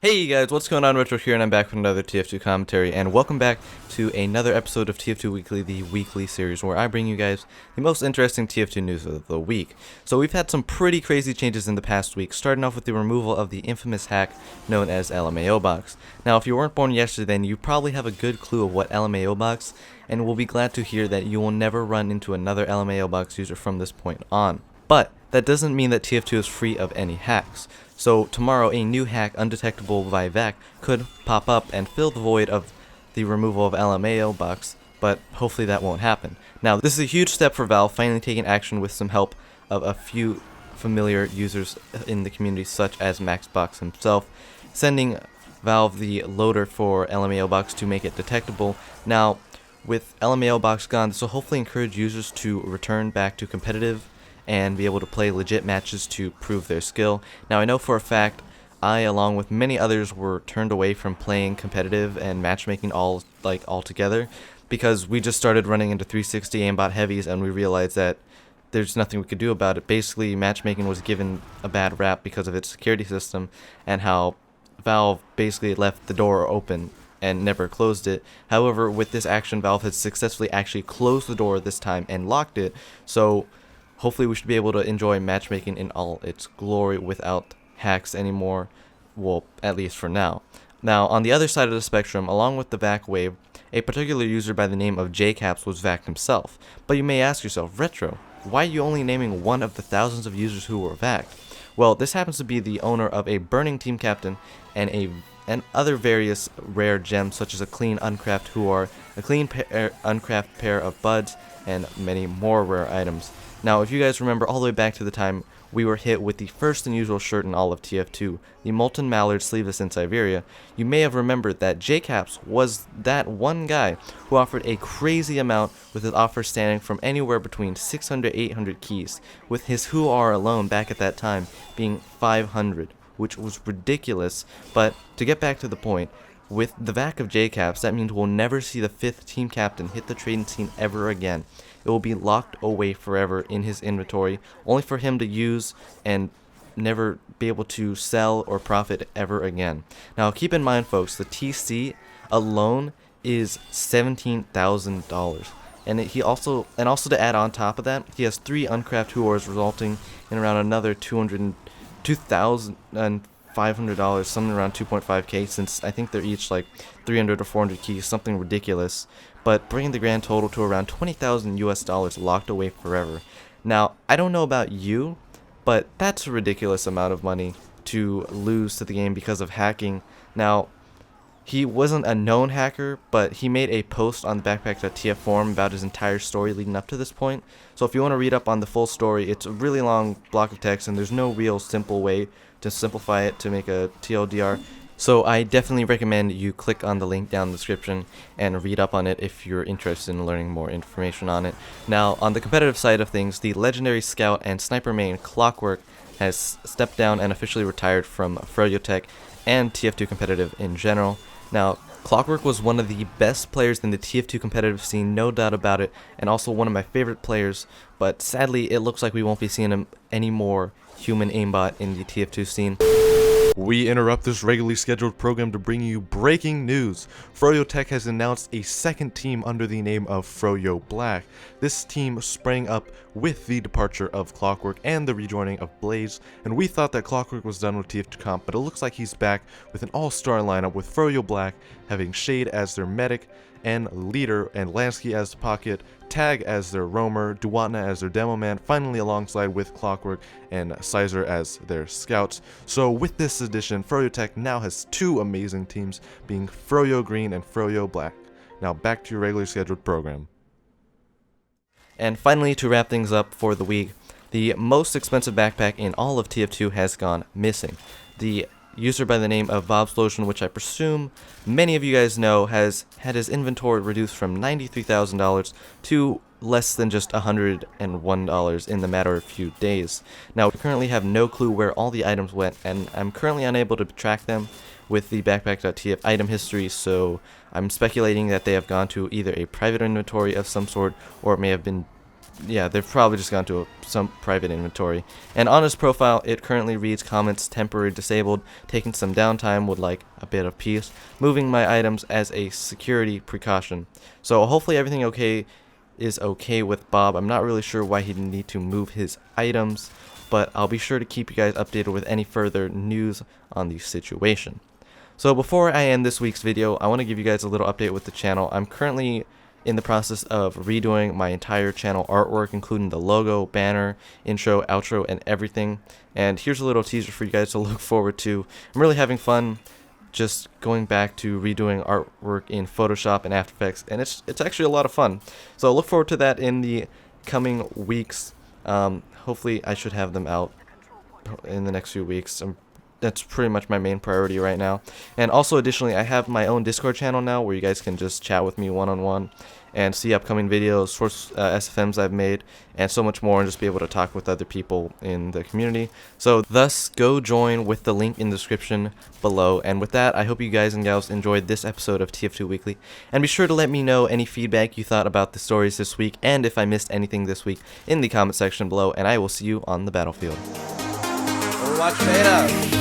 Hey guys, what's going on? Retro here, and I'm back with another TF2 commentary, and welcome back to another episode of TF2 Weekly, the weekly series where I bring you guys the most interesting TF2 news of the week. So we've had some pretty crazy changes in the past week, starting off with the removal of the infamous hack known as LmaoBox. Now, if you weren't born yesterday, then you probably have a good clue of what LmaoBox, and will be glad to hear that you will never run into another LmaoBox user from this point on. But that doesn't mean that TF2 is free of any hacks. So tomorrow a new hack undetectable by VAC could pop up and fill the void of the removal of LmaoBox, but hopefully that won't happen. Now, this is a huge step for Valve, finally taking action with some help of a few familiar users in the community such as MaxBox himself, sending Valve the loader for LmaoBox to make it detectable. Now, with LmaoBox gone, this will hopefully encourage users to return back to competitive and be able to play legit matches to prove their skill. Now, I know for a fact I, along with many others, were turned away from playing competitive and matchmaking altogether because we just started running into 360 aimbot heavies and we realized that there's nothing we could do about it. Basically, matchmaking was given a bad rap because of its security system and how Valve basically left the door open and never closed it. However, with this action, Valve has successfully actually closed the door this time and locked it, so hopefully we should be able to enjoy matchmaking in all its glory without hacks anymore, well, at least for now. Now, on the other side of the spectrum, along with the VAC wave, a particular user by the name of JCapps was VAC'd himself. But you may ask yourself, Retro, why are you only naming one of the thousands of users who were VAC'd? Well, this happens to be the owner of a burning team captain and other various rare gems such as a clean uncraft uncraft pair of buds and many more rare items. Now, if you guys remember all the way back to the time we were hit with the first unusual shirt in all of TF2, the Molten Mallard sleeveless in Siberia, you may have remembered that JCapps was that one guy who offered a crazy amount, with his offer standing from anywhere between 600 to 800 keys, with his Who Are alone back at that time being 500, which was ridiculous. But to get back to the point, with the VAC of JCapps, that means we'll never see the 5th team captain hit the trading scene ever again. It will be locked away forever in his inventory, only for him to use and never be able to sell or profit ever again. Now, keep in mind, folks, the TC alone is $17,000. And also to add on top of that, he has 3 uncraft Whoars, resulting in around another $2,500, something around 2.5k, since I think they're each like 300 or 400 keys, something ridiculous, but bringing the grand total to around $20,000 locked away forever. Now, I don't know about you, but that's a ridiculous amount of money to lose to the game because of hacking. Now, he wasn't a known hacker, but he made a post on the backpack.tf forum about his entire story leading up to this point. So if you want to read up on the full story, it's a really long block of text and there's no real simple way to simplify it to make a TLDR. So I definitely recommend you click on the link down in the description and read up on it if you're interested in learning more information on it. Now, on the competitive side of things, the legendary scout and sniper main Clockwork has stepped down and officially retired from Froyotech and TF2 competitive in general. Now, Clockwork was one of the best players in the TF2 competitive scene, no doubt about it, and also one of my favorite players, but sadly it looks like we won't be seeing him anymore human aimbot in the TF2 scene. We interrupt this regularly scheduled program to bring you breaking news. Froyotech has announced a second team under the name of Froyo Black. This team sprang up with the departure of Clockwork and the rejoining of Blaze, and we thought that Clockwork was done with TF2 comp, but it looks like he's back with an all-star lineup with Froyo Black having Shade as their medic and leader, and Lansky as the pocket, Tag as their roamer, Duwatna as their demo man, finally alongside with Clockwork and Sizer as their scouts. So with this addition, Froyotech now has 2 amazing teams, being Froyo Green and Froyo Black. Now back to your regularly scheduled program. And finally, to wrap things up for the week, the most expensive backpack in all of TF2 has gone missing. The user by the name of Bobsplosion, which I presume many of you guys know, has had his inventory reduced from $93,000 to less than just $101 in the matter of a few days. Now, we currently have no clue where all the items went, and I'm currently unable to track them with the backpack.tf item history, so I'm speculating that they have gone to either a private inventory of some sort, or it may have been yeah, they've probably just gone to some private inventory. And on his profile, it currently reads comments temporary disabled, taking some downtime, would like a bit of peace, moving my items as a security precaution. So hopefully everything is okay with Bob. I'm not really sure why he'd need to move his items, but I'll be sure to keep you guys updated with any further news on the situation. So before I end this week's video, I want to give you guys a little update with the channel. I'm currently in the process of redoing my entire channel artwork, including the logo, banner, intro, outro, and everything. And here's a little teaser for you guys to look forward to. I'm really having fun just going back to redoing artwork in Photoshop and After Effects, and it's actually a lot of fun. So look forward to that in the coming weeks. Hopefully I should have them out in the next few weeks. That's pretty much my main priority right now. And also additionally, I have my own Discord channel now where you guys can just chat with me one-on-one and see upcoming videos, source SFMs I've made, and so much more, and just be able to talk with other people in the community. So thus, go join with the link in the description below. And with that, I hope you guys and gals enjoyed this episode of TF2 Weekly. And be sure to let me know any feedback you thought about the stories this week, and if I missed anything this week in the comment section below, and I will see you on the battlefield. Overwatch beta!